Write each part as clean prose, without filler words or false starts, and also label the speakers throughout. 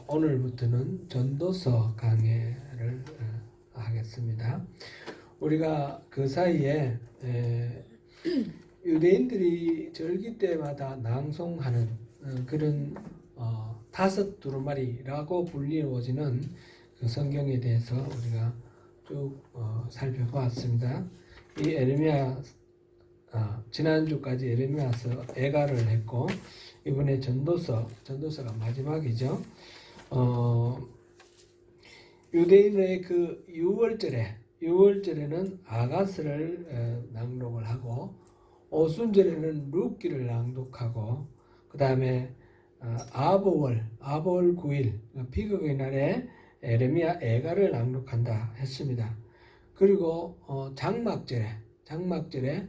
Speaker 1: 오늘부터는 전도서 강해를 하겠습니다. 우리가 그 사이에 유대인들이 절기 때마다 낭송하는 그런 다섯 두루마리라고 불리워지는 그 성경에 대해서 우리가 쭉 살펴보았습니다. 이 에레미야 지난주까지 에레미야서 애가를 했고 이번에 전도서가 마지막이죠. 유대인의 그 유월절에는 아가스를 낭독을 하고 오순절에는 룻기를 낭독하고 그 다음에 아보월 9일 피그의 날에 에레미야 애가를 낭독한다 했습니다. 그리고 장막절에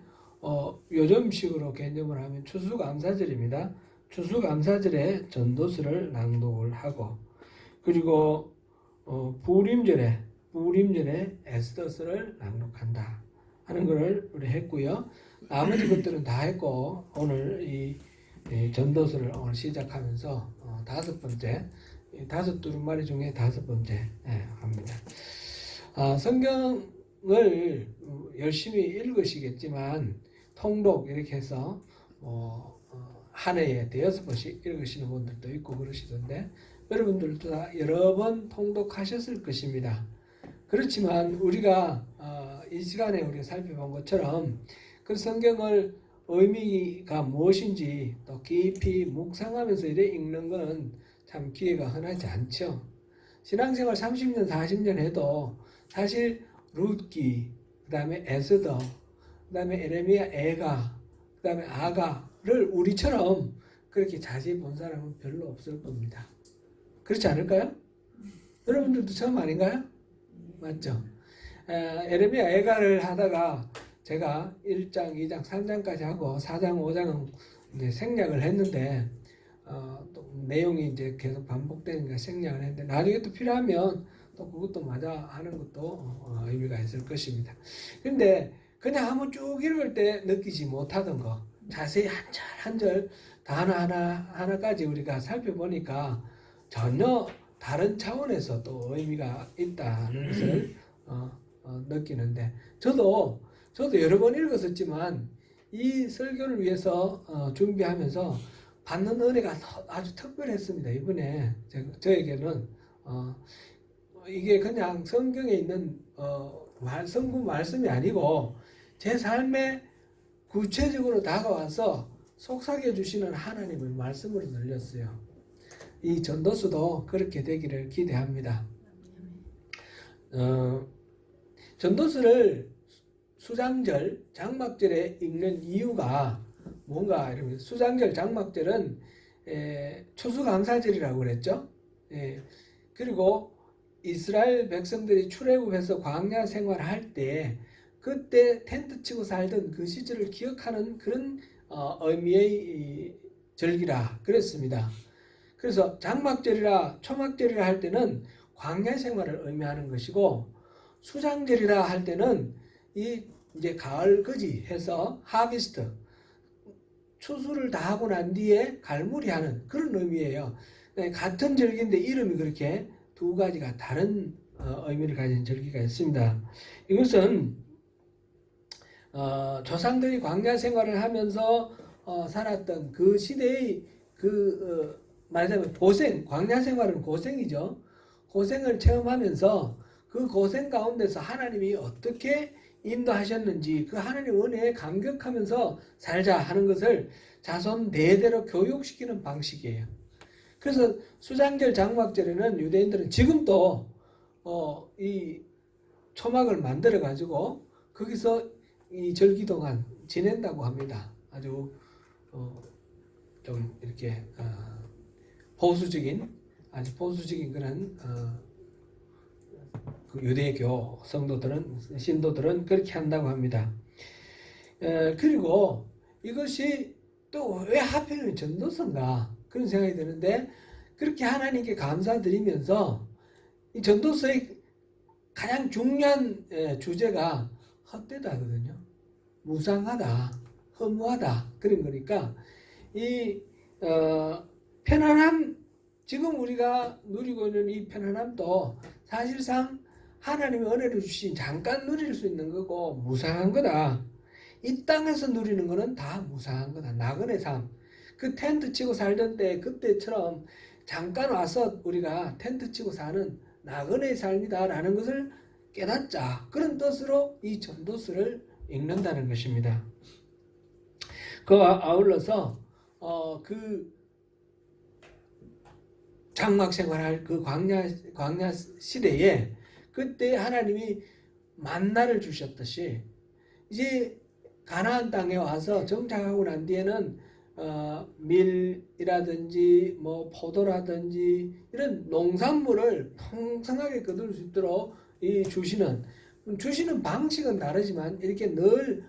Speaker 1: 요즘식으로 개념을 하면 추수감사절입니다. 추수감사절에 전도서를 낭독을 하고 그리고 부림절에 에스더서를 낭독한다 하는 것을 우리 했고요. 나머지 것들은 다 했고 오늘 이 전도서를 오늘 시작하면서 다섯 두루마리 중에 다섯 번째 합니다. 성경을 열심히 읽으시겠지만 통독 이렇게 해서 한 해에 대여섯 번씩 읽으시는 분들도 있고 그러시던데 여러분들도 다 여러 번 통독하셨을 것입니다. 그렇지만 우리가 이 시간에 우리가 살펴본 것처럼 그 성경을 의미가 무엇인지 또 깊이 묵상하면서 이래 읽는 것은 참 기회가 흔하지 않죠. 신앙생활 30년 40년 해도 사실 룻기, 그 다음에 에스더, 그 다음에 에레미야 애가, 그 다음에 아가를 우리처럼 그렇게 자세히 본 사람은 별로 없을 겁니다. 그렇지 않을까요? 여러분들도 처음 아닌가요? 맞죠? 에레미야 애가를 하다가 제가 1장, 2장, 3장까지 하고 4장, 5장은 이제 생략을 했는데 또 내용이 이제 계속 반복되니까 생략을 했는데 나중에 또 필요하면 또 그것도 마저 하는 것도 의미가 있을 것입니다. 근데 그냥 한번 쭉 읽을 때 느끼지 못하던 거 자세히 한 절 한 절 단어 하나까지 우리가 살펴보니까 전혀 다른 차원에서 또 의미가 있다는 것을 느끼는데 저도 여러 번 읽었었지만 이 설교를 위해서 준비하면서 받는 은혜가 아주 특별했습니다. 이번에 저에게는 이게 그냥 성경에 있는 성경 말씀이 아니고 제 삶에 구체적으로 다가와서 속삭여 주시는 하나님의 말씀으로 들렸어요. 이 전도서도 그렇게 되기를 기대합니다. 전도서를 수장절, 장막절에 읽는 이유가 뭔가 이러면 수장절, 장막절은 추수감사절이라고 그랬죠. 그리고 이스라엘 백성들이 출애굽해서 광야 생활할 때 그때 텐트 치고 살던 그 시절을 기억하는 그런 의미의 절기라 그랬습니다. 그래서 장막절이라 초막절이라 할 때는 광야 생활을 의미하는 것이고 수장절이라 할 때는 이제 가을 거지 해서 하비스트 추수를 다 하고 난 뒤에 갈무리하는 그런 의미예요. 같은 절기인데 이름이 그렇게 두 가지가 다른 의미를 가진 절기가 있습니다. 이것은 조상들이 광야 생활을 하면서 살았던 그 시대의 말하자면 고생, 광야 생활은 고생이죠. 고생을 체험하면서 그 고생 가운데서 하나님이 어떻게 인도하셨는지 그 하나님 은혜에 감격하면서 살자 하는 것을 자손 대대로 교육시키는 방식이에요. 그래서 수장절, 장막절에는 유대인들은 지금도 이 초막을 만들어 가지고 거기서 이 절기 동안 지낸다고 합니다. 아주 좀 이렇게 아주 보수적인 그런 그 유대교 신도들은 그렇게 한다고 합니다. 그리고 이것이 또 왜 하필이면 전도서인가 그런 생각이 드는데 그렇게 하나님께 감사드리면서 이 전도서의 가장 중요한 주제가 헛되다거든요. 무상하다, 허무하다 그런 거니까 이 편안함 지금 우리가 누리고 있는 이 편안함도 사실상 하나님이 은혜를 주신 잠깐 누릴 수 있는 거고 무상한 거다. 이 땅에서 누리는 거는 다 무상한 거다. 나그네 삶. 그 텐트 치고 살던 때 그때처럼 잠깐 와서 우리가 텐트 치고 사는 나그네의 삶이다라는 것을 깨닫자. 그런 뜻으로 이 전도서를 읽는다는 것입니다. 그와 아울러서 그 장막 생활할 그 광야 시대에 그때 하나님이 만나를 주셨듯이 이제 가나안 땅에 와서 정착하고 난 뒤에는 밀이라든지 뭐 포도라든지 이런 농산물을 풍성하게 거둘 수 있도록 주시는 방식은 다르지만 이렇게 늘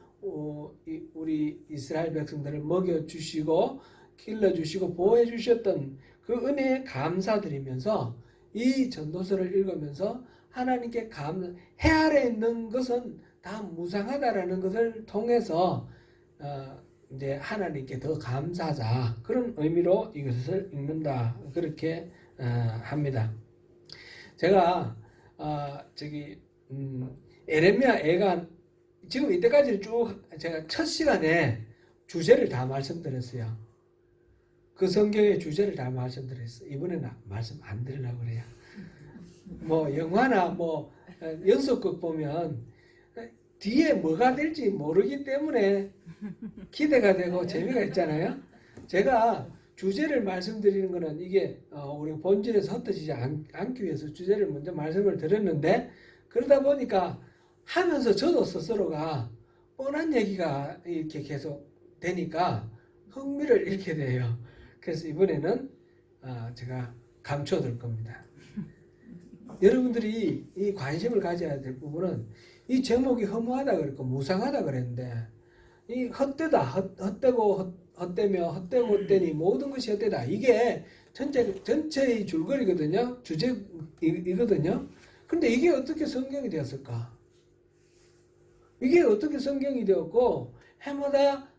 Speaker 1: 우리 이스라엘 백성들을 먹여주시고 길러주시고 보호해주셨던 그 은혜에 감사드리면서 이 전도서를 읽으면서 하나님께 해 아래 있는 것은 다 무상하다라는 것을 통해서 이제 하나님께 더 감사하자 그런 의미로 이것을 읽는다 그렇게 합니다. 제가 에레미야 애가 지금 이때까지 쭉 제가 첫 시간에 주제를 다 말씀드렸어요. 그 성경의 주제를 다 말씀드렸어요. 이번에는 말씀 안 드리려고 그래요. 뭐 영화나 뭐 연속극 보면 뒤에 뭐가 될지 모르기 때문에 기대가 되고 재미가 있잖아요. 제가 주제를 말씀드리는 거는 이게 우리 본질에서 흩어지지 않기 위해서 주제를 먼저 말씀을 드렸는데 그러다 보니까 하면서 저도 스스로가 뻔한 얘기가 이렇게 계속 되니까 흥미를 잃게 돼요. 그래서 이번에는 제가 감춰둘 겁니다. 여러분들이 이 관심을 가져야 될 부분은 이 제목이 허무하다 그랬고 무상하다 그랬는데 이 헛되다 헛되고 헛되며 헛되고 헛되니 모든 것이 헛되다 이게 전체의 줄거리거든요. 주제이거든요. 근데 이게 어떻게 성경이 되었을까? 이게 어떻게 성경이 되었고 해마다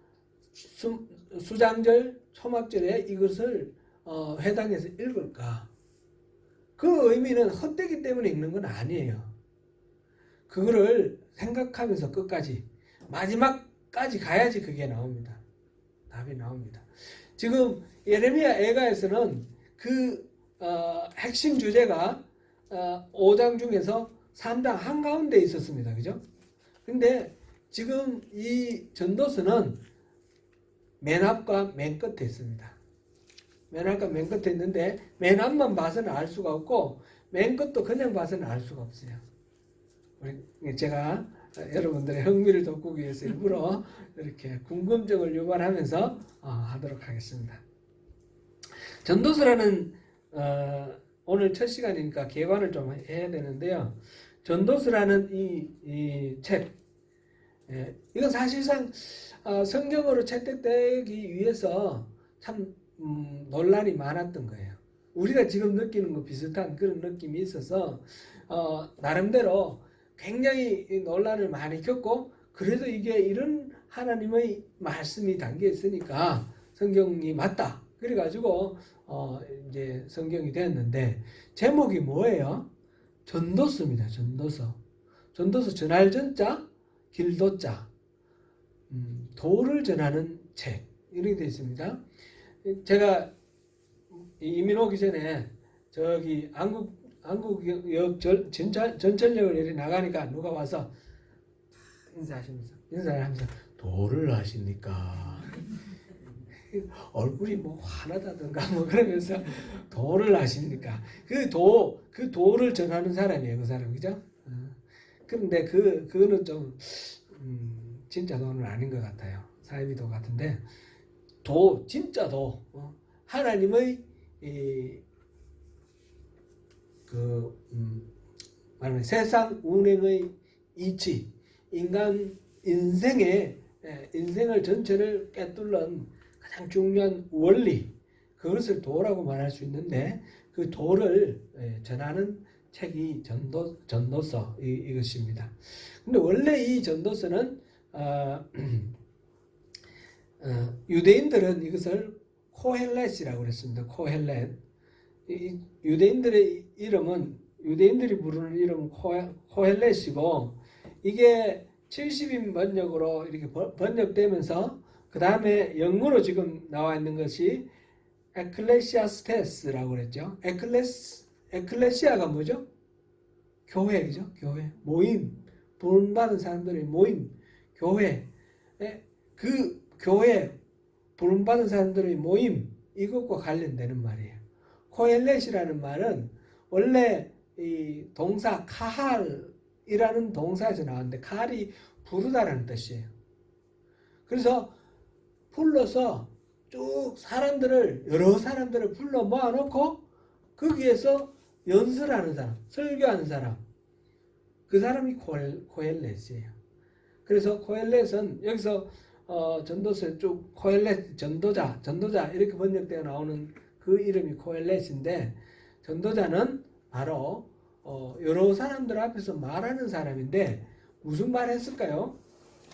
Speaker 1: 수장절 초막절에 이것을 회당에서 읽을까? 그 의미는 헛되기 때문에 읽는 건 아니에요. 그거를 생각하면서 끝까지 마지막까지 가야지 그게 나옵니다. 답이 나옵니다. 지금 예레미야 애가에서는 그 핵심 주제가 5장 중에서 3장 한가운데 있었습니다. 그죠? 근데 지금 이 전도서는 맨 앞과 맨 끝에 있습니다. 맨 앞과 맨 끝에 있는데 맨 앞만 봐서는 알 수가 없고 맨 끝도 그냥 봐서는 알 수가 없어요. 제가 여러분들의 흥미를 돋구기 위해서 일부러 이렇게 궁금증을 유발하면서 하도록 하겠습니다. 전도서라는 오늘 첫 시간이니까 개관을 좀 해야 되는데요. 전도서라는 이 책, 이건 사실상 성경으로 채택되기 위해서 참 논란이 많았던 거예요. 우리가 지금 느끼는 것 비슷한 그런 느낌이 있어서 나름대로 굉장히 논란을 많이 겪고 그래도 이게 이런 하나님의 말씀이 담겨 있으니까 성경이 맞다. 그래가지고 이제 성경이 되었는데 제목이 뭐예요? 전도서입니다. 전도서. 전도서 전할 전자, 길도자. 도를 전하는 책 이렇게 되어 있습니다. 제가 이민 오기 전에 저기 안국역 전철역을 이렇게 나가니까 누가 와서 인사를 하면서 도를 아십니까? 얼굴이 뭐 화나다든가 뭐 그러면서 도를 아십니까? 그 도를 전하는 사람이에요, 그 사람, 그죠? 그런데 그거는 좀 진짜 도는 아닌 것 같아요. 사이비도 같은데 진짜 도 하나님의 말하면 세상 운행의 이치, 인생을 전체를 꿰뚫는 가장 중요한 원리, 그것을 도라고 말할 수 있는데 그 도를 전하는 책이 전도서 이것입니다. 근데 원래 이 전도서는 유대인들은 이것을 코헬렛이라고 그랬습니다. 코헬렛. 이 유대인들의 이름은 유대인들이 부르는 이름은 코헬렛이고 이게 70인 번역으로 이렇게 번역되면서 그 다음에 영어로 지금 나와 있는 것이 에클레시아스테스라고 그랬죠. 에클레시아가 뭐죠? 교회죠. 교회. 모임. 부름받은 사람들의 모임. 교회. 그 교회. 부름받은 사람들의 모임. 이것과 관련되는 말이에요. 코엘렛이라는 말은 원래 이 동사 카할이라는 동사에서 나왔는데 카할이 부르다라는 뜻이에요. 그래서 불러서 쭉 여러 사람들을 불러 모아놓고 거기에서 연설하는 사람, 설교하는 사람, 그 사람이 코엘렛이에요. 그래서 코엘렛은 여기서 전도서에 쭉 코엘렛 전도자 이렇게 번역되어 나오는 그 이름이 코엘렛인데 전도자는 바로 여러 사람들 앞에서 말하는 사람인데 무슨 말 했을까요?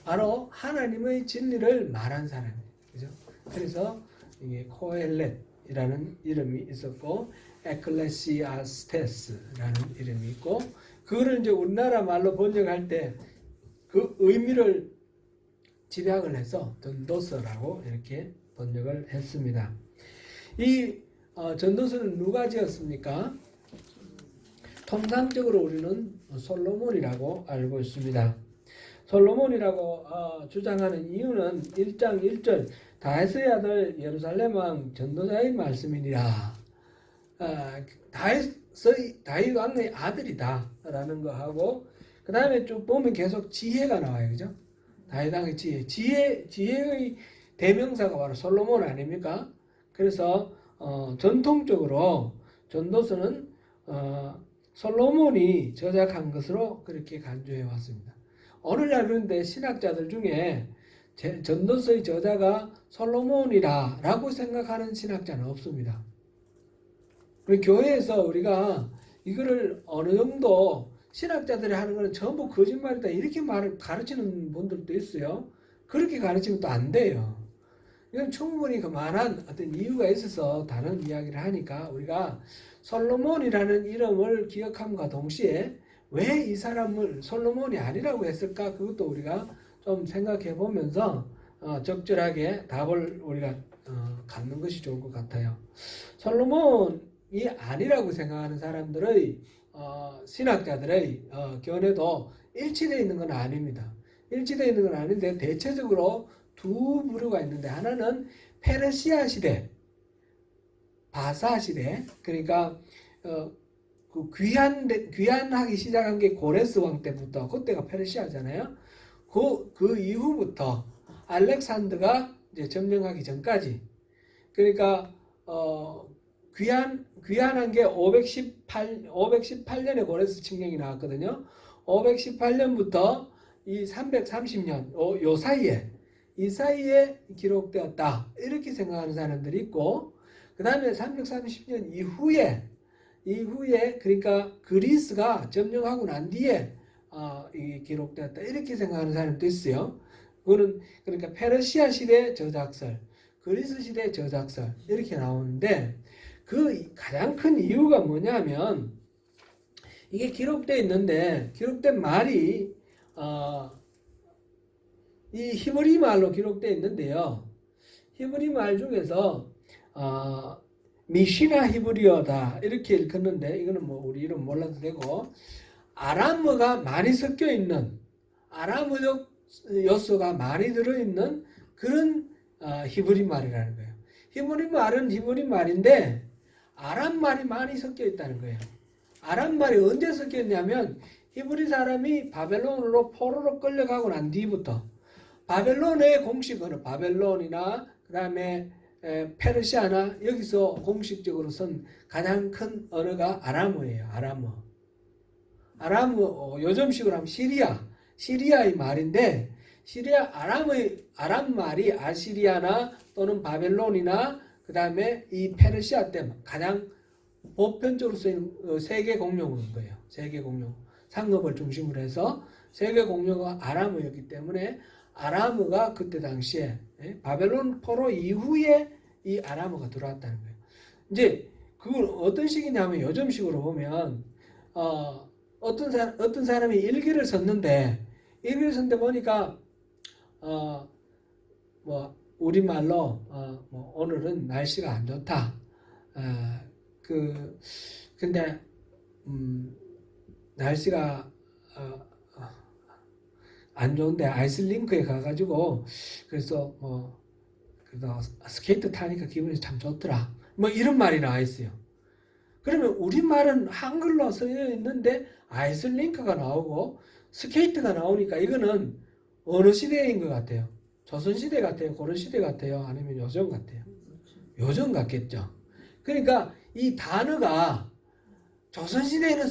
Speaker 1: 바로 하나님의 진리를 말한 사람이에요. 그죠? 그래서 이게 코엘렛이라는 이름이 있었고 에클레시아스테스라는 이름이 있고 그거를 이제 우리나라 말로 번역할 때 그 의미를 집약을 해서 전도서라고 이렇게 번역을 했습니다. 이 전도서는 누가 지었습니까? 통상적으로 우리는 솔로몬이라고 알고 있습니다. 솔로몬이라고 주장하는 이유는 1장 1절 다윗의 아들 예루살렘 왕 전도자의 말씀이니라. 다윗 왕의 아들이다 라는 거 하고 그 다음에 쭉 보면 계속 지혜가 나와요. 그죠? 다윗 왕의 지혜의 대명사가 바로 솔로몬 아닙니까? 그래서 전통적으로 전도서는 솔로몬이 저작한 것으로 그렇게 간주해 왔습니다. 오늘날 그런데 신학자들 중에 전도서의 저자가 솔로몬이라고 생각하는 신학자는 없습니다. 우리 교회에서 우리가 이거를 어느 정도 신학자들이 하는 것은 전부 거짓말이다 이렇게 가르치는 분들도 있어요. 그렇게 가르치면 또 안 돼요. 이건 충분히 그만한 어떤 이유가 있어서 다른 이야기를 하니까 우리가 솔로몬이라는 이름을 기억함과 동시에 왜 이 사람을 솔로몬이 아니라고 했을까? 그것도 우리가 좀 생각해 보면서 적절하게 답을 우리가 갖는 것이 좋을 것 같아요. 솔로몬이 아니라고 생각하는 사람들의 신학자들의 견해도 일치되어 있는 건 아닙니다. 일치되어 있는 건 아닌데 대체적으로 두 부류가 있는데 하나는 페르시아 시대, 바사 시대, 그러니까 그 귀환하기 시작한 게 고레스 왕 때부터 그때가 페르시아잖아요. 그 이후부터 알렉산더가 이제 점령하기 전까지 그러니까 귀환한 게 518년에 고레스 칙령이 나왔거든요. 518년부터 이 330년 이 사이에 기록되었다 이렇게 생각하는 사람들이 있고 그 다음에 330년 이후에 그러니까 그리스가 점령하고 난 뒤에 이게 기록되었다 이렇게 생각하는 사람도 있어요. 그거는 그러니까 페르시아 시대 저작설, 그리스 시대 저작설 이렇게 나오는데 그 가장 큰 이유가 뭐냐면 이게 기록되어 있는데 기록된 말이 이 히브리 말로 기록되어 있는데요. 히브리 말 중에서 미시나 히브리어다 이렇게 읽었는데 이거는 뭐 우리 이름 몰라도 되고 아람어가 많이 섞여 있는 아람어적 요소가 많이 들어있는 그런 히브리 말이라는 거예요. 히브리 말은 히브리 말인데 아람 말이 많이 섞여 있다는 거예요. 아람 말이 언제 섞여 있냐면 히브리 사람이 바벨론으로 포로로 끌려가고 난 뒤부터 바벨론의 공식 언어, 바벨론이나 그 다음에 페르시아나 여기서 공식적으로 쓴 가장 큰 언어가 아람어예요. 아람어 요즘식으로 하면 시리아의 말인데 아람 말이 아시리아나 또는 바벨론이나 그 다음에 이 페르시아 때 가장 보편적으로 쓰이는 세계 공용어인 거예요. 세계 공용 상업을 중심으로 해서 세계 공용어가 아람어였기 때문에 아람어가 그때 당시에 바벨론 포로 이후에 이 아람어가 들어왔다는 거예요. 이제 그걸 어떤 식이냐면 요즘식으로 보면 어떤 사람이 일기를 썼는데 보니까 뭐 우리말로 뭐 오늘은 날씨가 안 좋다. 근데 날씨가 안 좋은데 아이슬링크에 가가지고 그래서 그래서 스케이트 타니까 기분이 참 좋더라. 뭐 이런 말이 나와 있어요. 그러면 우리말은 한글로 쓰여 있는데 아이슬링크가 나오고 스케이트가 나오니까 이거는 어느 시대인 것 같아요? 조선시대 같아요? 고려시대 같아요? 아니면 요즘 같아요? 요즘 같겠죠. 그러니까 이 단어가 조선시대에는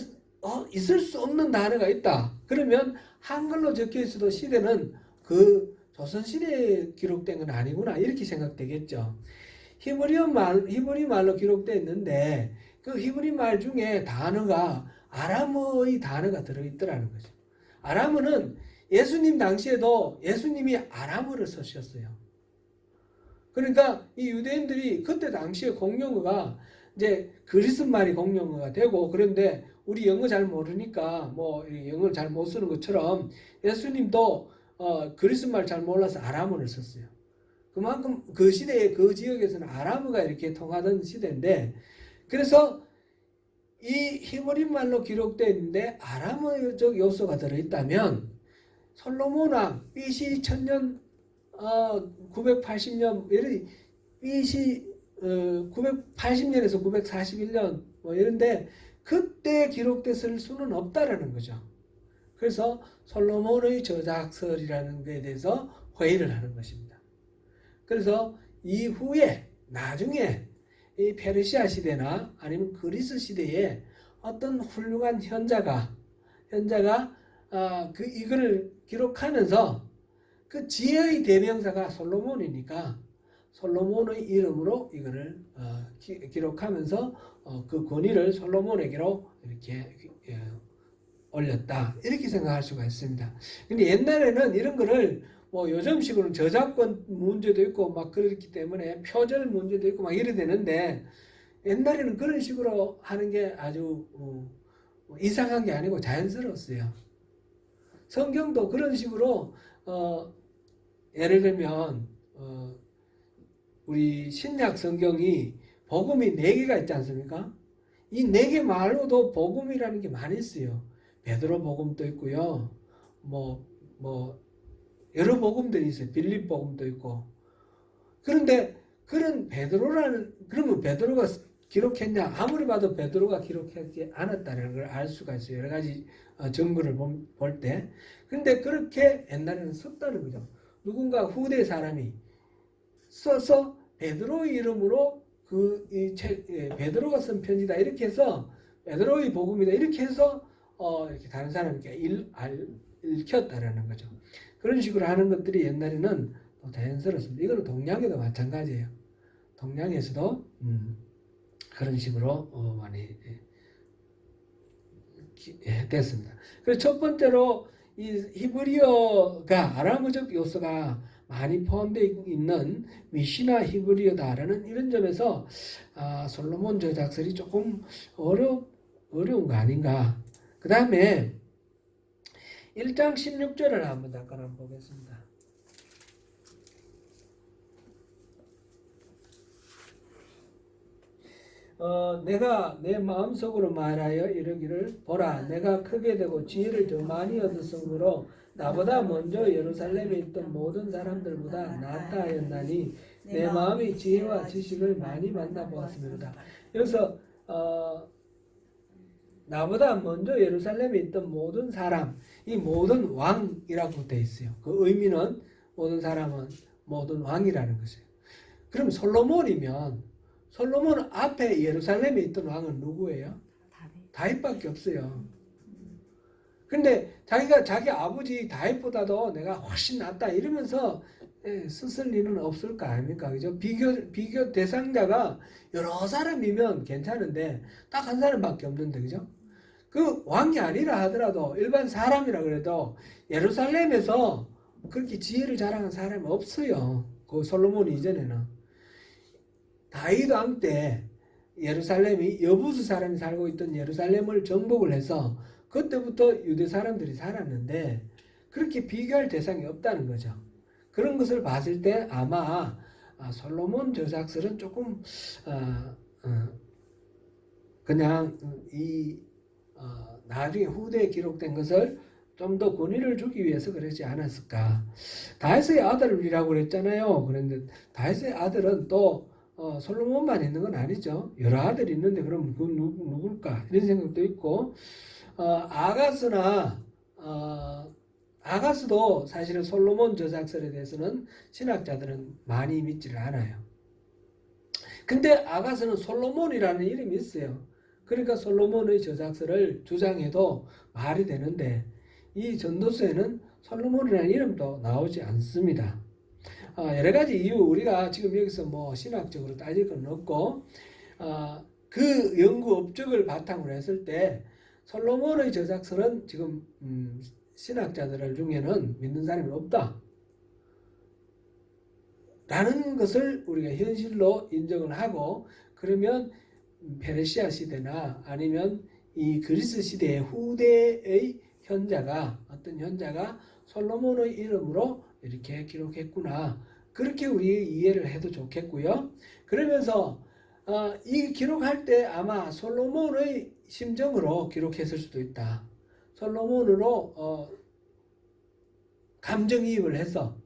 Speaker 1: 있을 수 없는 단어가 있다. 그러면 한글로 적혀 있어도 시대는 그 조선시대에 기록된 건 아니구나. 이렇게 생각되겠죠. 히브리 말로 기록되어 있는데 그 히브리 말 중에 단어가 아람어의 단어가 들어있더라는 거죠. 아람어는 예수님 당시에도 예수님이 아람어를 쓰셨어요. 그러니까 이 유대인들이 그때 당시에 공용어가 이제 그리스 말이 공용어가 되고 그런데 우리 영어 잘 모르니까 뭐 영어를 잘 못 쓰는 것처럼 예수님도 그리스 말 잘 몰라서 아람어를 썼어요. 그만큼 그 시대에 그 지역에서는 아람어가 이렇게 통하던 시대인데 그래서 이 히브리 말로 기록되어 있는데 아람어적 요소가 들어있다면 솔로몬 왕 BC 1000년 980년 BC 980년에서 941년 뭐 이런데 그때 기록됐을 수는 없다라는 거죠. 그래서 솔로몬의 저작설이라는 것에 대해서 회의를 하는 것입니다. 그래서 이후에 나중에 이 페르시아 시대나 아니면 그리스 시대에 어떤 훌륭한 현자가 이거를 기록하면서 그 지혜의 대명사가 솔로몬이니까 솔로몬의 이름으로 이거를 기록하면서 그 권위를 솔로몬에게로 이렇게 올렸다. 이렇게 생각할 수가 있습니다. 근데 옛날에는 이런 거를 뭐 요즘식으로는 저작권 문제도 있고 막 그렇기 때문에 표절 문제도 있고 막 이래 되는데 옛날에는 그런 식으로 하는 게 아주 이상한 게 아니고 자연스러웠어요. 성경도 그런 식으로 예를 들면 우리 신약 성경이 복음이 4개가 있지 않습니까? 이 4개 말로도 복음이라는 게 많이 있어요. 베드로 복음도 있고요. 뭐 여러 복음들이 있어요. 빌립 복음도 있고. 그런데 그러면 베드로가 기록했냐? 아무리 봐도 베드로가 기록하지 않았다는 걸 알 수가 있어요. 여러 가지 증거를 볼 때. 그런데 그렇게 옛날에는 썼다는 거죠. 누군가 후대 사람이 써서 베드로의 이름으로 베드로가 쓴 편지다 이렇게 해서 베드로의 복음이다 이렇게 해서 이렇게 다른 사람에게 읽혔다라는 거죠. 그런 식으로 하는 것들이 옛날에는 자연스럽습니다. 이거는 동양에도 마찬가지예요. 동양에서도 그런 식으로 많이 됐습니다. 그래서 첫 번째로 이 히브리어가 아람어적 요소가 많이 포함되어 있는 미시나 히브리어다라는 이런 점에서 솔로몬 저작설이 조금 어려운 거 아닌가. 그 다음에 1장 16절을 한번 잠깐 보겠습니다. 내가 내 마음속으로 말하여 이르기를 보라 내가 크게 되고 지혜를 더 많이 얻었으므로 나보다 먼저 예루살렘에 있던 모든 사람들보다 낫다 하였나니 내 마음이 지혜와 지식을 많이 만나보았습니다. 여기서 나보다 먼저 예루살렘에 있던 모든 사람, 이 모든 왕이라고 되어 있어요. 그 의미는 모든 사람은 모든 왕이라는 것이에요. 그럼 솔로몬 앞에 예루살렘에 있던 왕은 누구예요? 다윗밖에 없어요. 근데 자기 아버지 다윗보다도 내가 훨씬 낫다 이러면서 쓰쓸 일은 없을 거 아닙니까? 그죠? 비교 대상자가 여러 사람이면 괜찮은데 딱 한 사람밖에 없는데, 그죠? 그 왕이 아니라 하더라도 일반 사람이라 그래도 예루살렘에서 그렇게 지혜를 자랑한 사람이 없어요. 그 솔로몬 이전에는. 다윗 왕 때 예루살렘이 여부수 사람이 살고 있던 예루살렘을 정복을 해서 그때부터 유대 사람들이 살았는데 그렇게 비교할 대상이 없다는 거죠. 그런 것을 봤을 때 아마 솔로몬 저작설은 조금 그냥 나중에 후대에 기록된 것을 좀 더 권위를 주기 위해서 그러지 않았을까. 다윗의 아들이라고 그랬잖아요. 그런데 다윗의 아들은 또 솔로몬만 있는 건 아니죠. 여러 아들이 있는데 그럼 그 누굴까 이런 생각도 있고 아가스도 사실은 솔로몬 저작설에 대해서는 신학자들은 많이 믿지를 않아요. 근데 아가스는 솔로몬이라는 이름이 있어요. 그러니까 솔로몬의 저작설을 주장해도 말이 되는데 이 전도서에는 솔로몬이라는 이름도 나오지 않습니다. 여러 가지 이유 우리가 지금 여기서 뭐 신학적으로 따질 건 없고 그 연구 업적을 바탕으로 했을 때 솔로몬의 저작설은 지금 신학자들 중에는 믿는 사람이 없다 라는 것을 우리가 현실로 인정을 하고 그러면 페르시아 시대나 아니면 이 그리스 시대의 후대의 어떤 현자가 솔로몬의 이름으로 이렇게 기록했구나. 그렇게 우리 이해를 해도 좋겠고요. 그러면서 이 기록할 때 아마 솔로몬의 심정으로 기록했을 수도 있다. 솔로몬으로 감정이입을 해서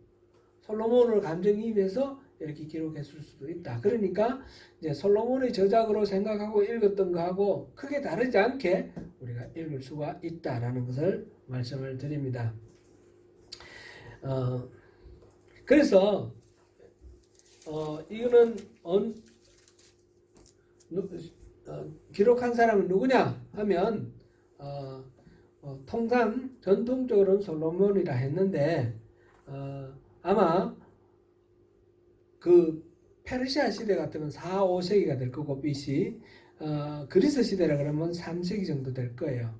Speaker 1: 솔로몬을 감정이입해서 이렇게 기록했을 수도 있다. 그러니까 이제 솔로몬의 저작으로 생각하고 읽었던 거하고 크게 다르지 않게 우리가 읽을 수가 있다라는 것을 말씀을 드립니다. 그래서 이거는 기록한 사람은 누구냐 하면 통상 전통적으로는 솔로몬이라 했는데 아마 그 페르시아 시대 같으면 4, 5세기가 될 거고 BC 그리스 시대라 그러면 3세기 정도 될 거예요.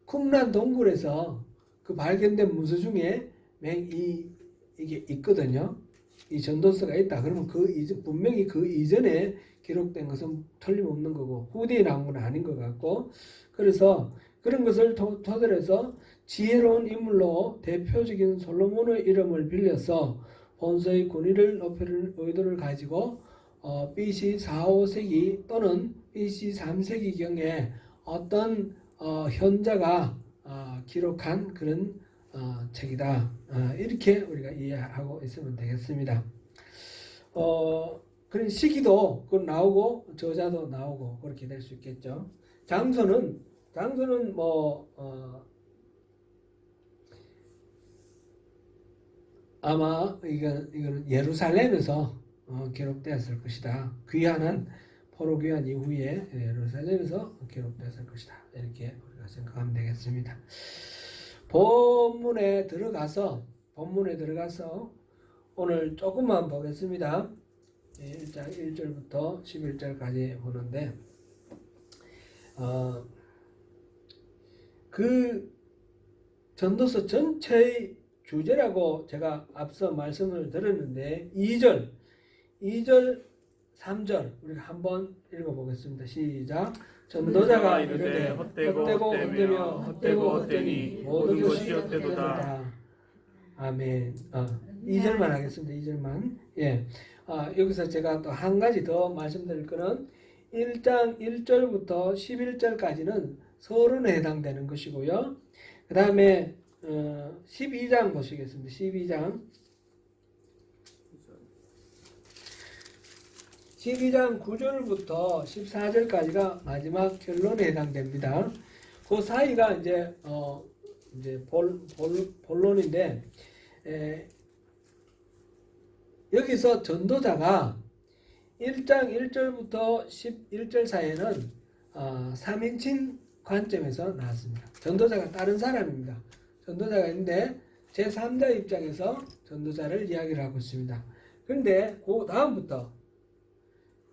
Speaker 1: 쿰란 동굴에서 그 발견된 문서 중에 이게 있거든요. 이 전도서가 있다. 그러면 분명히 그 이전에 기록된 것은 틀림없는 거고 후대에 나온 건 아닌 것 같고 그래서 그런 것을 토대로 해서 지혜로운 인물로 대표적인 솔로몬의 이름을 빌려서 본서의 권위를 높이는 의도를 가지고 BC 4, 5세기 또는 BC 3세기경에 어떤 현자가 기록한 그런 책이다. 이렇게 우리가 이해하고 있으면 되겠습니다. 그런 시기도 나오고 저자도 나오고 그렇게 될 수 있겠죠. 장소는 아마 이거는 예루살렘에서 기록되었을 것이다. 포로 귀환 이후에 예루살렘에서 기록되었을 것이다. 이렇게 우리가 생각하면 되겠습니다. 본문에 들어가서 오늘 조금만 보겠습니다. 1장 1절부터 11절까지 보는데 그 전도서 전체의 주제라고 제가 앞서 말씀을 드렸는데 2절, 3절 우리가 한번 읽어보겠습니다. 시작. 전도자가 이르되 헛되고 헛되며 헛되고 헛되니 모든 것이 헛되도다. 아멘. 2절만 하겠습니다. 2절만. 예. 여기서 제가 또 한 가지 더 말씀드릴 거는 1장 1절부터 11절까지는 서론에 해당되는 것이고요. 그 다음에 12장 보시겠습니다. 12장 9절부터 14절까지가 마지막 결론에 해당됩니다. 그 사이가 이제 본론인데 여기서 전도자가 1장 1절부터 11절 사이에는 3인칭 관점에서 나왔습니다. 전도자가 다른 사람입니다. 전도자가 있는데 제3자 입장에서 전도자를 이야기를 하고 있습니다. 그런데 그 다음부터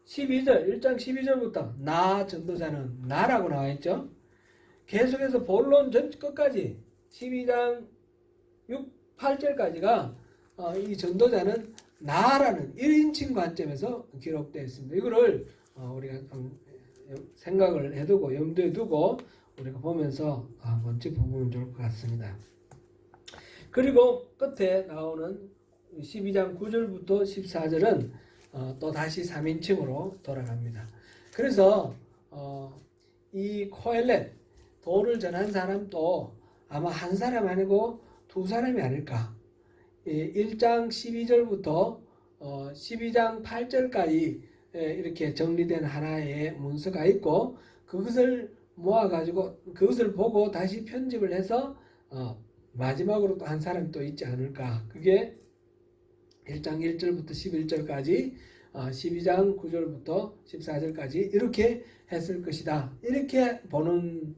Speaker 1: 1장 12절부터 나 전도자는 나라고 나와 있죠. 계속해서 본론 전 끝까지 12장 8절까지가 이 전도자는 나라는 1인칭 관점에서 기록되어 있습니다. 이거를 우리가 생각을 해두고 염두에 두고 우리가 보면서 한번 짚어보면 좋을 것 같습니다. 그리고 끝에 나오는 12장 9절부터 14절은 또 다시 3인칭으로 돌아갑니다. 그래서 이 코엘렛 도를 전한 사람도 아마 한 사람 아니고 두 사람이 아닐까. 1장 12절부터 12장 8절까지 이렇게 정리된 하나의 문서가 있고 그것을 모아가지고 그것을 보고 다시 편집을 해서 마지막으로 또 한 사람이 또 있지 않을까. 그게 1장 1절부터 11절까지 12장 9절부터 14절까지 이렇게 했을 것이다. 이렇게 보는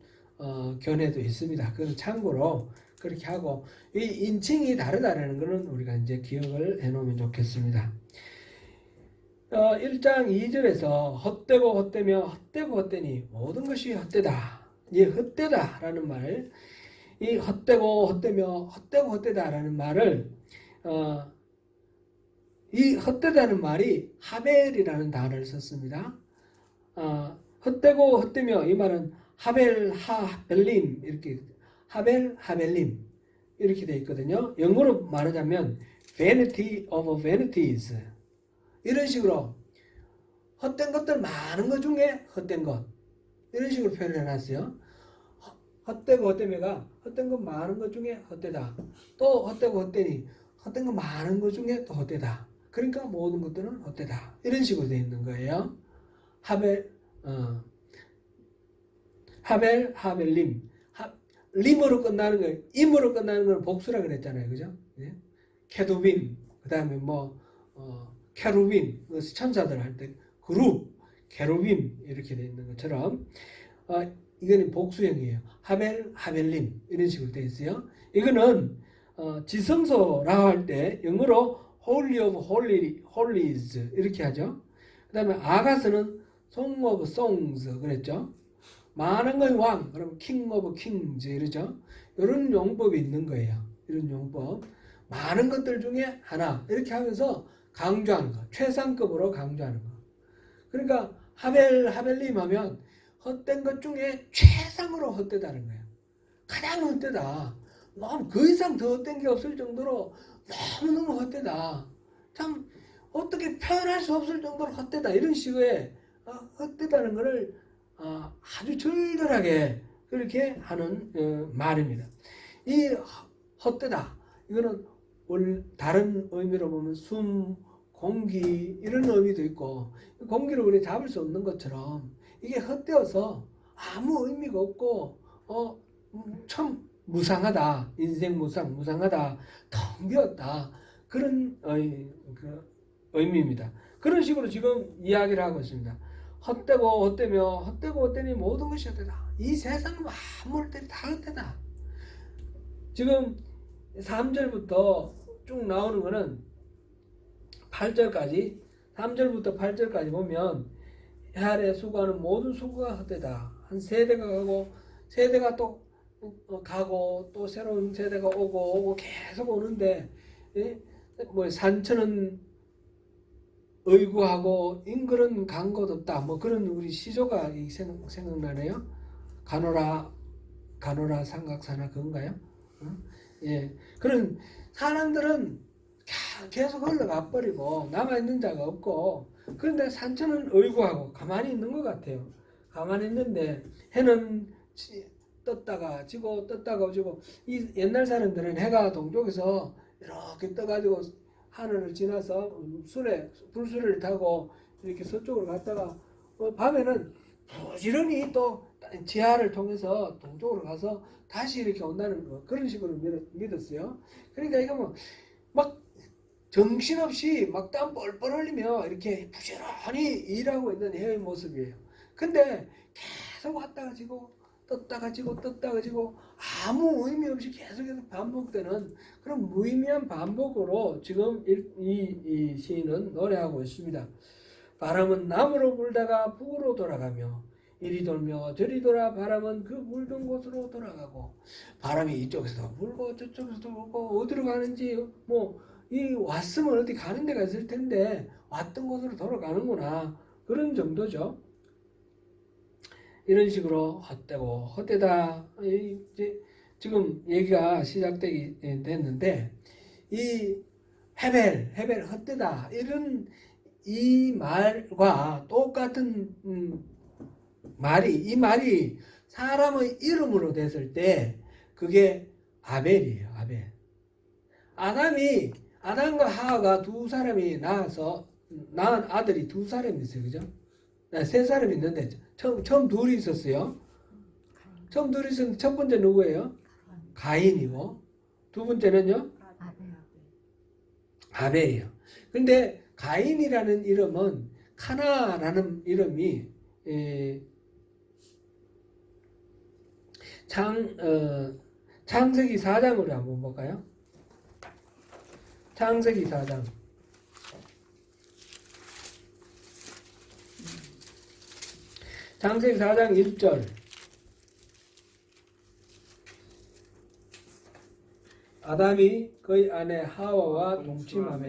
Speaker 1: 견해도 있습니다. 그건 참고로 그렇게 하고 이 인칭이 다르다라는 것은 우리가 이제 기억을 해놓으면 좋겠습니다. 1장 2절에서 헛되고 헛되며 헛되고 헛되니 모든 것이 헛되다. 이 헛되다라는 말, 이 헛되고 헛되며 헛되고 헛되다라는 말을 이 헛되다는 말이 하벨이라는 단어를 썼습니다. 헛되고 헛되며 이 말은 하벨 하벨림 이렇게 하벨 하벨림 이렇게 되어 있거든요. 영어로 말하자면 vanity of vanities 이런 식으로 헛된 것들 많은 것 중에 헛된 것 이런 식으로 표현을 해놨어요. 헛되고 헛되며가 헛된 것 많은 것 중에 헛되다. 또 헛되고 헛되니 헛된 것 많은 것 중에 또 헛되다. 그러니까 모든 것들은 헛되다. 이런 식으로 되어 있는 거예요. 하벨 하벨림 림으로 끝나는 거예요. 임으로 끝나는 건 복수라 그랬잖아요. 그죠? 예? 케도빔 그 다음에 케루빔 천사들 할 때 그룹 케루빔 이렇게 되어 있는 것처럼 이거는 복수형이에요. 하벨 하벨림 이런 식으로 되어 있어요. 이거는 지성소라고 할 때 영어로 Holy of Holies 이렇게 하죠. 그 다음에 아가스는 Song of Songs 그랬죠. 많은 건 왕, 그럼 King of Kings 이러죠. 이런 용법이 있는 거예요. 이런 용법. 많은 것들 중에 하나 이렇게 하면서 강조하는 거. 최상급으로 강조하는 거. 그러니까 하벨림 하면 헛된 것 중에 최상으로 헛되다는 거예요. 가장 헛되다. 너무 그 이상 더 헛된 게 없을 정도로 너무너무 헛되다. 참 어떻게 표현할 수 없을 정도로 헛되다. 이런 식의 헛되다는 것을 아주 절절하게 그렇게 하는 말입니다. 이 헛되다. 이거는 다른 의미로 보면 숨, 공기 이런 의미도 있고 공기를 우리 잡을 수 없는 것처럼 이게 헛되어서 아무 의미가 없고 참 무상하다. 인생 무상하다. 텅 비었다. 그런 의미입니다. 그런 식으로 지금 이야기를 하고 있습니다. 헛되고 헛되며 헛되고 헛되니 모든 것이 헛되다. 이 세상은 아무럴 때 다 헛되다. 지금 3절부터 쭉 나오는 거는 8절까지 3절부터 8절까지 보면 해아래 수고하는 모든 수고가 헛되다. 한 세대가 가고 또 새로운 세대가 오고 계속 오는데 산천은 의구하고 인글은 간 곳 없다. 그런 우리 시조가 생각나네요. 가노라 삼각사나 그건가요? 예. 그런 사람들은 계속 흘러가 버리고 남아있는 자가 없고 그런데 산천은 의구하고 가만히 있는 것 같아요. 가만히 있는데 해는 떴다가 지고 떴다가 지고 이 옛날 사람들은 해가 동쪽에서 이렇게 떠가지고 하늘을 지나서 불수레를 타고 이렇게 서쪽으로 갔다가 밤에는 부지런히 또 지하를 통해서 동쪽으로 가서 다시 이렇게 온다는 거 그런 식으로 믿었어요. 그러니까 이거 막 정신없이 막 땀 뻘뻘 흘리며 이렇게 부지런히 일하고 있는 해의 모습이에요. 근데 계속 왔다가 지고 떴다가 지고 아무 의미 없이 계속해서 반복되는 그런 무의미한 반복으로 지금 이 시인은 노래하고 있습니다. 바람은 남으로 불다가 북으로 돌아가며 이리 돌며 저리 돌아 바람은 그 물던 곳으로 돌아가고 바람이 이쪽에서 불고 저쪽에서 불고 어디로 가는지 뭐 이 왔으면 어디 가는 데가 있을 텐데 왔던 곳으로 돌아가는구나 그런 정도죠. 이런 식으로 헛되고 헛되다 이제 지금 얘기가 시작되기 됐는데 이 헤벨 헛되다 이런 이 말과 똑같은 이 말이 사람의 이름으로 됐을 때 그게 아벨이에요. 아벨. 아담과 하와가 두 사람이 낳은 아들이 두 사람이 있어요. 그죠? 세 사람이 있는데 처음 둘이 있었어요. 처음 둘이 있었는데 첫 번째 누구예요? 가인이고 두 번째는요? 아벨이에요. 근데 가인이라는 이름은 카나라는 이름이 창세기 4장으로 한번 볼까요? 창세기 4장. 창세기 4장 1절. 아담이 그의 아내 하와와 동침하며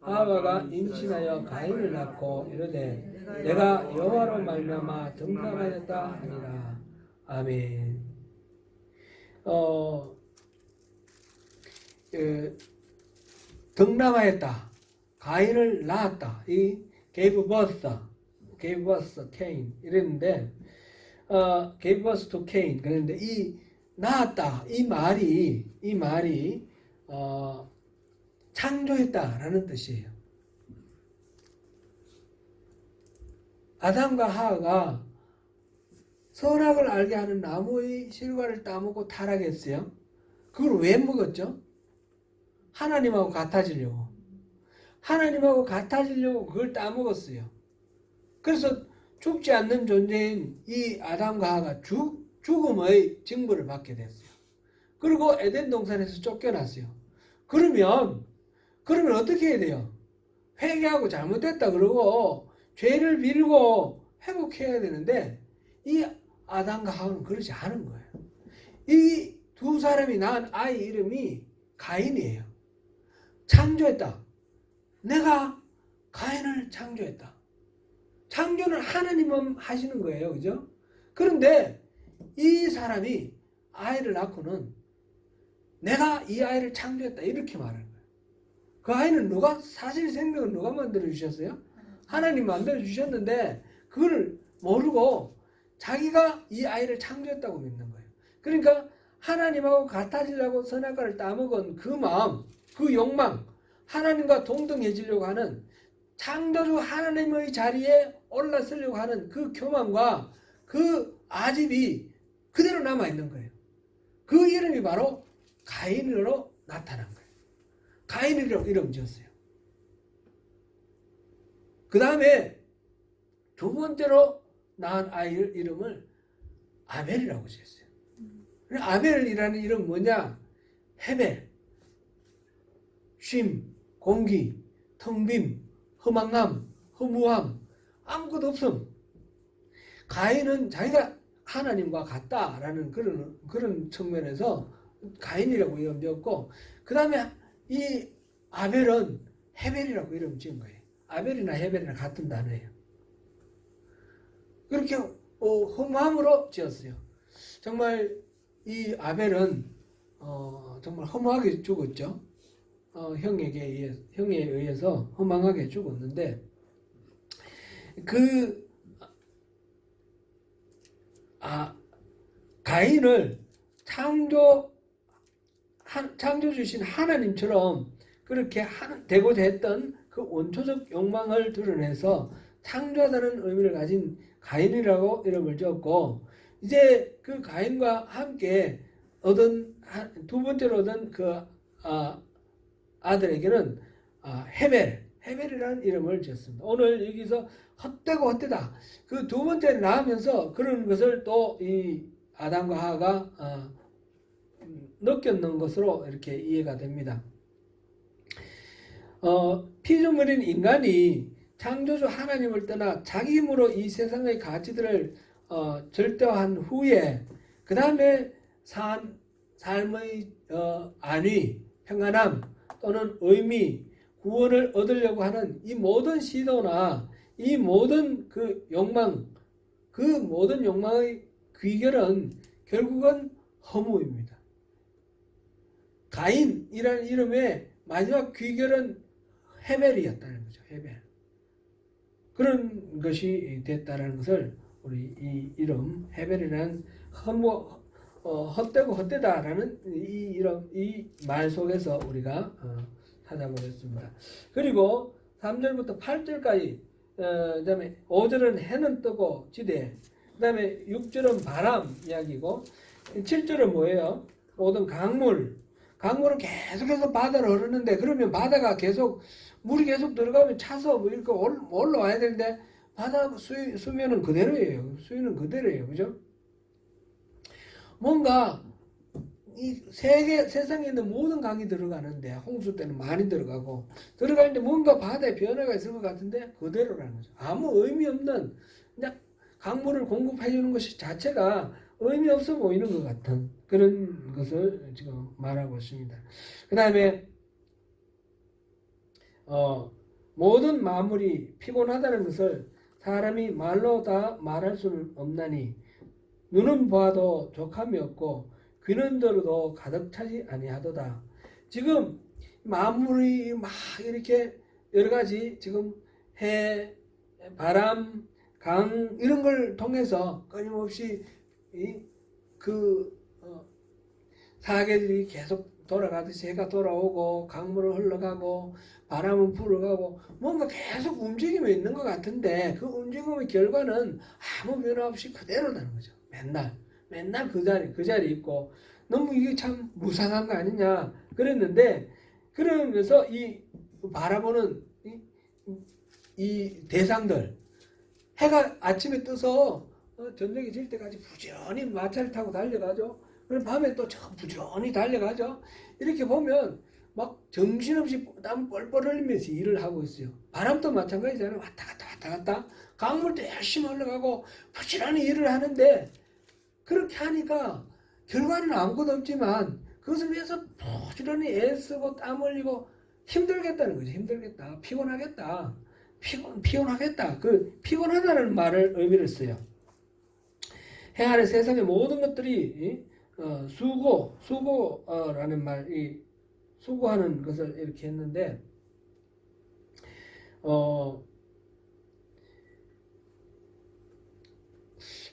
Speaker 1: 하와가 임신하여 가인을 낳고 이르되 내가 여호와로 말미암아 등남하였다 하니라. 아멘. 등남하였다. 가인을 낳았다. 이 gave birth Cain 이랬는데 gave birth to Cain 그런데 이 낳았다 이 말이 창조했다라는 뜻이에요. 아담과 하와가 선악을 알게 하는 나무의 실과를 따먹고 타락했어요. 그걸 왜 먹었죠? 하나님하고 같아지려고. 하나님하고 같아지려고 그걸 따먹었어요. 그래서 죽지 않는 존재인 이 아담과 하와가 죽음의 징벌을 받게 됐어요. 그리고 에덴 동산에서 쫓겨났어요. 그러면 어떻게 해야 돼요? 회개하고 잘못됐다 그러고 죄를 빌고 회복해야 되는데 이 아담과 하와는 그러지 않은 거예요. 이 두 사람이 낳은 아이 이름이 가인이에요. 창조했다. 내가 가인을 창조했다. 창조는 하나님만 하시는 거예요. 그죠? 그런데 이 사람이 아이를 낳고는 내가 이 아이를 창조했다. 이렇게 말하는 거예요. 그 아이는 사실 생명을 누가 만들어 주셨어요? 하나님 만들어 주셨는데 그걸 모르고 자기가 이 아이를 창조했다고 믿는 거예요. 그러니까 하나님하고 같아지려고 선악과를 따먹은 그 마음, 그 욕망, 하나님과 동등해지려고 하는 창조주 하나님의 자리에 올라서려고 하는 그 교만과 그 아집이 그대로 남아있는 거예요. 그 이름이 바로 가인으로 나타난 거예요. 가인이라고 이름 지었어요. 그 다음에 두 번째로 낳은 아이 이름을 아벨이라고 지었어요. 아벨이라는 이름은 뭐냐? 헤벨, 쉼, 공기, 텅빔, 허망함, 허무함, 아무것도 없음. 가인은 자기가 하나님과 같다라는 그런 측면에서 가인이라고 이름 지었고, 그 다음에 이 아벨은 헤벨이라고 이름 지은 거예요. 아벨이나 헤벨이나 같은 단어예요. 그렇게 허무함으로 지었어요. 정말 이 아벨은 정말 허무하게 죽었죠. 형에 의해서 허망하게 죽었는데 가인을 창조주신 하나님처럼 그렇게 되고자 했던 그 원초적 욕망을 드러내서 창조하다는 의미를 가진 가인이라고 이름을 지었고, 이제 그 가인과 함께 두 번째로 얻은 그 아들에게는 헤벨이라는 이름을 지었습니다. 오늘 여기서 헛되고 헛되다 그 두 번째를 낳으면서 그런 것을 또 이 아담과 하와가 느꼈는 것으로 이렇게 이해가 됩니다. 피조물인 인간이 창조주 하나님을 떠나 자기 힘으로 이 세상의 가치들을 절대화한 후에 그 다음에 삶의 안위, 평안함 또는 의미, 구원을 얻으려고 하는 이 모든 시도나 이 모든 그 욕망, 그 모든 욕망의 귀결은 결국은 허무입니다. 가인이라는 이름의 마지막 귀결은 헤벨이었다는 거죠. 헤벨. 그런 것이 됐다는 것을 우리 이 이름 헤벨이라는 헛되고 헛되다라는 이 말 속에서 우리가 찾아보겠습니다. 그리고 3절부터 8절까지 그다음에 5절은 해는 뜨고 지대, 그다음에 6절은 바람 이야기고 7절은 뭐예요? 모든 강물은 계속해서 바다로 흐르는데 그러면 바다가 계속 물이 계속 들어가면 차서 뭐 이렇게 올라와야 되는데 바다 수면은 그대로예요. 수위는 그대로예요. 그죠? 뭔가 이 세상에 있는 모든 강이 들어가는데 홍수 때는 많이 들어가고 들어가는데 뭔가 바다에 변화가 있을 것 같은데 그대로라는 거죠. 아무 의미 없는 그냥 강물을 공급해 주는 것이 자체가 의미 없어 보이는 것 같은 그런 것을 지금 말하고 있습니다. 그 다음에 모든 만물이 피곤하다는 것을 사람이 말로 다 말할 수는 없나니 눈은 봐도 족함이 없고 귀는 들어도 가득 차지 아니하도다. 지금 만물이 막 이렇게 여러 가지 지금 해, 바람, 강 이런 걸 통해서 끊임없이 사계들이 계속 돌아가듯이 해가 돌아오고 강물은 흘러가고 바람은 불어가고 뭔가 계속 움직임이 있는 것 같은데 그 움직임의 결과는 아무 변화 없이 그대로라는 거죠. 맨날 그 자리 있고 너무 이게 참 무상한 거 아니냐 그랬는데 그러면서 이 바라보는 이 대상들 해가 아침에 떠서 저녁이 질 때까지 부지런히 마차를 타고 달려가죠. 그럼 밤에 또 저 부지런히 달려가죠. 이렇게 보면 막 정신없이 땀 뻘뻘 흘리면서 일을 하고 있어요. 바람도 마찬가지잖아요. 왔다 갔다. 강물도 열심히 올라가고 부지런히 일을 하는데 그렇게 하니까 결과는 아무것도 없지만 그것을 위해서 부지런히 애쓰고 땀 흘리고 힘들겠다는 거죠. 힘들겠다. 피곤하겠다. 피곤하겠다. 그 피곤하다는 말을 의미를 써요. 해 아래 세상의 모든 것들이 수고라는 말이 수고하는 것을 이렇게 했는데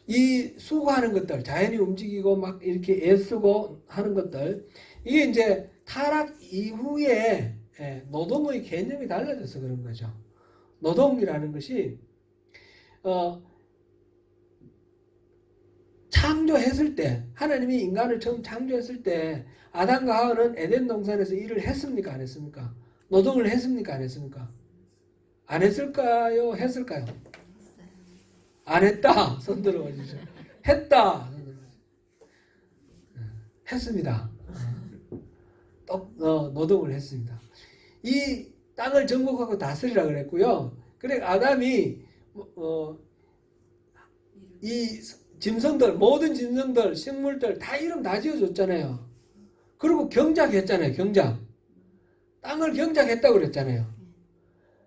Speaker 1: 이 수고하는 것들, 자연이 움직이고 막 이렇게 애쓰고 하는 것들, 이게 이제 타락 이후에 노동의 개념이 달라져서 그런 거죠. 노동이라는 것이 창조했을 때, 하나님이 인간을 처음 창조했을 때 아담과 하와는 에덴 동산에서 일을 했습니까? 안 했습니까? 노동을 했습니까? 안 했습니까? 안 했을까요? 했을까요? 안 했다. 손 들어보시죠. 했다. 했습니다. 노동을 했습니다. 이 땅을 정복하고 다스리라 그랬고요. 그래 아담이 이 짐승들, 모든 짐승들, 식물들 다 이름 다 지어줬잖아요. 그리고 경작했잖아요. 경작. 땅을 경작했다고 그랬잖아요.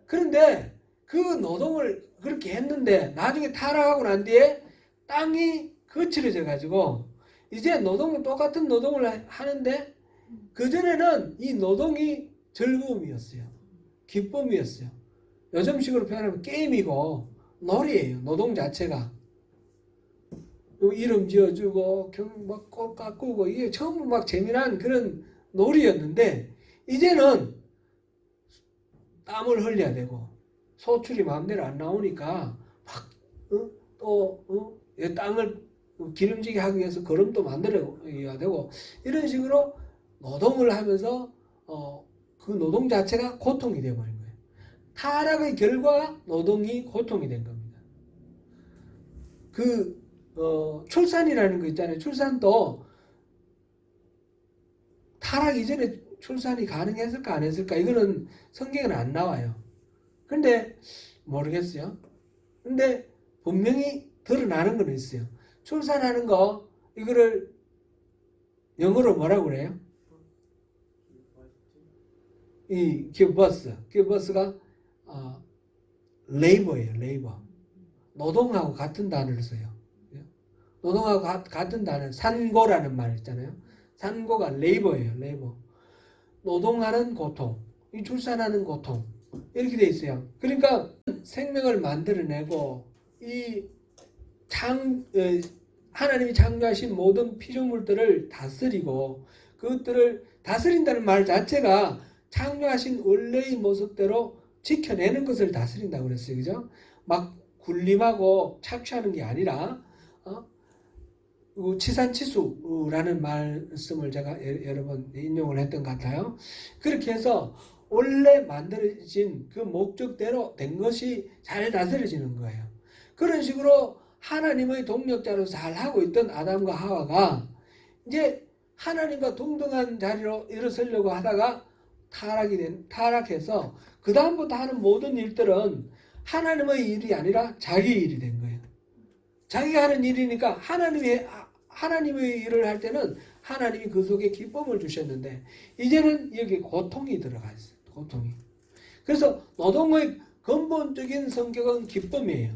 Speaker 1: 그런데 그 노동을 그렇게 했는데 나중에 타락하고 난 뒤에 땅이 거칠어져 가지고 이제 똑같은 노동을 하는데 그전에는 이 노동이 즐거움이었어요. 기쁨이었어요. 요즘식으로 표현하면 게임이고 놀이에요. 노동 자체가. 이름 지어주고 막 꽃 가꾸고 이게 처음 막 재미난 그런 놀이였는데 이제는 땀을 흘려야 되고 소출이 마음대로 안 나오니까 막 땅을 기름지게 하기 위해서 거름도 만들어야 되고 이런 식으로 노동을 하면서 그 노동 자체가 고통이 되어버린 거예요. 타락의 결과 노동이 고통이 된 겁니다. 출산이라는 거 있잖아요. 출산도 타락 이전에 출산이 가능했을까 안 했을까 이거는 성경에는 안 나와요. 근데 모르겠어요. 근데 분명히 드러나는 거는 있어요. 출산하는 거 이거를 영어로 뭐라고 그래요? 이 기브버스가 레이버예요. 레이버. 노동하고 같은 단어를 써요. 노동하고 같은 단어, 산고라는 말 있잖아요. 산고가 레이버예요. 레이버. 노동하는 고통, 이 출산하는 고통 이렇게 돼 있어요. 그러니까 생명을 만들어내고 이 하나님이 창조하신 모든 피조물들을 다스리고 그것들을 다스린다는 말 자체가 창조하신 원래의 모습대로 지켜내는 것을 다스린다고 그랬어요. 그죠? 막 군림하고 착취하는 게 아니라 치산치수라는 말씀을 제가 여러 번 인용을 했던 것 같아요. 그렇게 해서 원래 만들어진 그 목적대로 된 것이 잘 다스려지는 거예요. 그런 식으로 하나님의 동력자로 잘 하고 있던 아담과 하와가 이제 하나님과 동등한 자리로 일어서려고 하다가 타락해서 그 다음부터 하는 모든 일들은 하나님의 일이 아니라 자기 일이 된 거예요. 자기가 하는 일이니까 하나님의 일을 할 때는 하나님이 그 속에 기쁨을 주셨는데 이제는 여기 고통이 들어가 있어요. 고통이. 그래서 노동의 근본적인 성격은 기쁨이에요.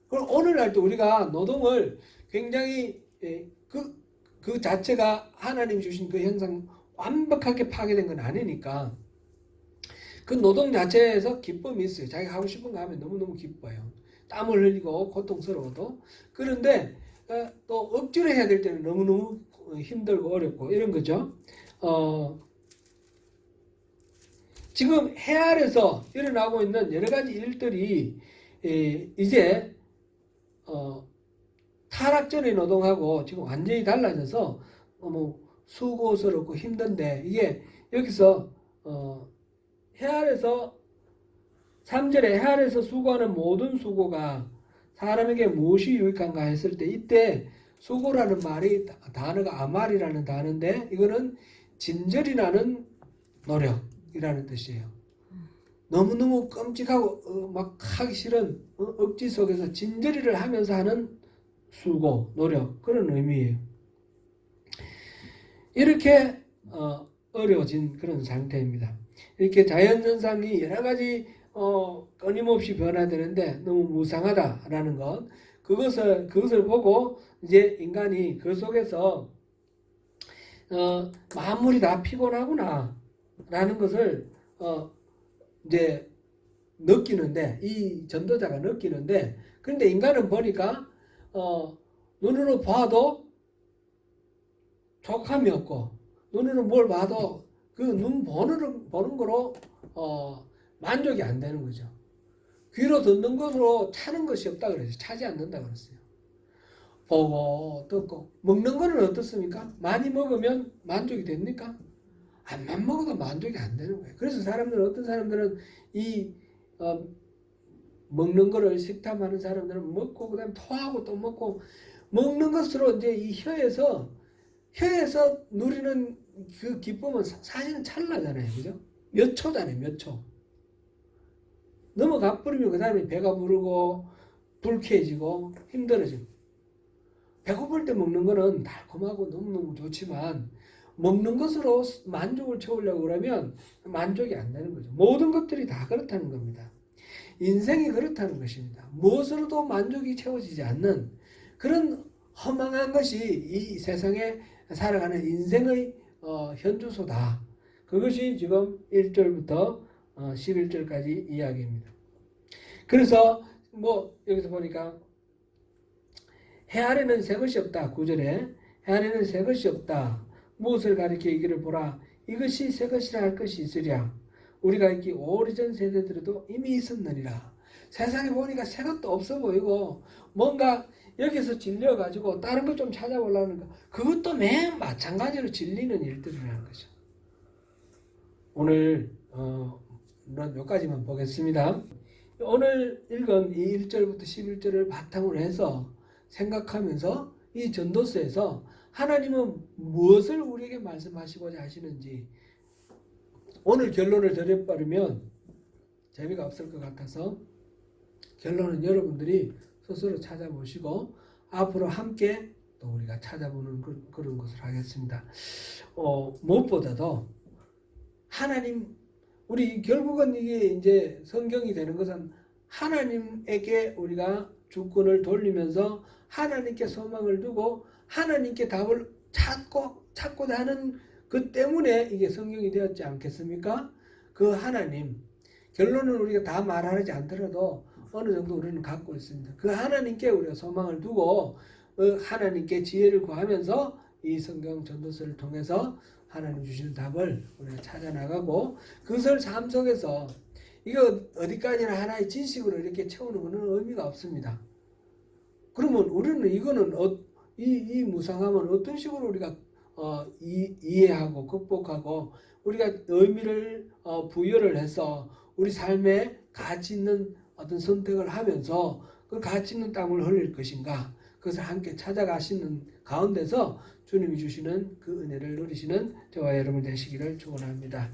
Speaker 1: 그럼 오늘날도 우리가 노동을 굉장히 그 자체가 하나님 주신 그 형상 완벽하게 파괴된 건 아니니까 그 노동 자체에서 기쁨이 있어요. 자기가 하고 싶은 거 하면 너무너무 기뻐요. 땀을 흘리고 고통스러워도. 그런데 또 억지로 해야 될 때는 너무너무 힘들고 어렵고 이런 거죠. 지금 해 아래서 일어나고 있는 여러 가지 일들이 이제 타락 전의 노동하고 지금 완전히 달라져서 너무 수고스럽고 힘든데 이게 여기서 해 아래서 3절에 해 아래서 수고하는 모든 수고가 사람에게 무엇이 유익한가 했을 때 이때 수고라는 말이 단어가 아말이라는 단어인데 이거는 진절이 노력이라는 뜻이에요. 너무너무 끔찍하고 막 하기 싫은 억지 속에서 진저리를 하면서 하는 수고, 노력 그런 의미예요. 이렇게 어려워진 그런 상태입니다. 이렇게 자연현상이 여러 가지 끊임없이 변화되는데 너무 무상하다라는 것 그것을 보고 이제 인간이 그 속에서 만물이 다 피곤하구나 라는 것을 이제 느끼는데 이 전도자가 느끼는데 그런데 인간은 보니까 눈으로 봐도 족함이 없고 눈으로 뭘 봐도 그 눈 보는 거로 만족이 안 되는 거죠. 귀로 듣는 것으로 차는 것이 없다 그랬어요. 차지 않는다 그랬어요. 보고 듣고 먹는 거는 어떻습니까? 많이 먹으면 만족이 됩니까? 안만 먹어도 만족이 안 되는 거예요. 그래서 어떤 사람들은 이 먹는 거를 식탐하는 사람들은 먹고 그다음 토하고 또 먹고 먹는 것으로 이제 이 혀에서 누리는 그 기쁨은 사실은 찰나잖아요. 그죠? 몇 초잖아요. 몇 초. 넘어가 버리면 그 다음에 배가 부르고 불쾌해지고 힘들어지고 배고플 때 먹는 거는 달콤하고 너무너무 좋지만 먹는 것으로 만족을 채우려고 그러면 만족이 안 되는 거죠. 모든 것들이 다 그렇다는 겁니다. 인생이 그렇다는 것입니다. 무엇으로도 만족이 채워지지 않는 그런 허망한 것이 이 세상에 살아가는 인생의 현주소다. 그것이 지금 1절부터 11절까지 이야기입니다. 그래서 여기서 보니까 해 아래는 새 것이 없다. 9절에 해 아래는 새 것이 없다. 무엇을 가리켜 이기를 보라. 이것이 새 것이라 할 것이 있으랴. 우리가 있기 오래전 세대들에도 이미 있었느니라. 세상에 보니까 새 것도 없어 보이고 뭔가 여기서 질려가지고 다른 것 좀 찾아보려는 거 그것도 매일 마찬가지로 질리는 일들이라는 거죠. 오늘 몇 가지만 보겠습니다. 오늘 읽은 이 1절부터 11절을 바탕으로 해서 생각하면서 이 전도서에서 하나님은 무엇을 우리에게 말씀하시고자 하시는지 오늘 결론을 드려버리면 재미가 없을 것 같아서 결론은 여러분들이 스스로 찾아보시고 앞으로 함께 또 우리가 찾아보는 그런 것을 하겠습니다. 무엇보다도 하나님, 우리 결국은 이게 이제 성경이 되는 것은 하나님에게 우리가 주권을 돌리면서 하나님께 소망을 두고 하나님께 답을 찾고자 하는 그 때문에 이게 성경이 되었지 않겠습니까? 그 하나님, 결론은 우리가 다 말하지 않더라도 어느 정도 우리는 갖고 있습니다. 그 하나님께 우리가 소망을 두고 하나님께 지혜를 구하면서 이 성경 전도서를 통해서 하나님 주시는 답을 우리가 찾아나가고 그것을 삶 속에서 이거 어디까지나 하나의 지식으로 이렇게 채우는 것은 의미가 없습니다. 그러면 우리는 이거는 이 무상함은 어떤 식으로 우리가 이해하고 극복하고 우리가 의미를 부여를 해서 우리 삶에 가치 있는 어떤 선택을 하면서 그 가치 있는 땀을 흘릴 것인가, 그것을 함께 찾아가시는 가운데서 주님이 주시는 그 은혜를 누리시는 저와 여러분 되시기를 축원합니다.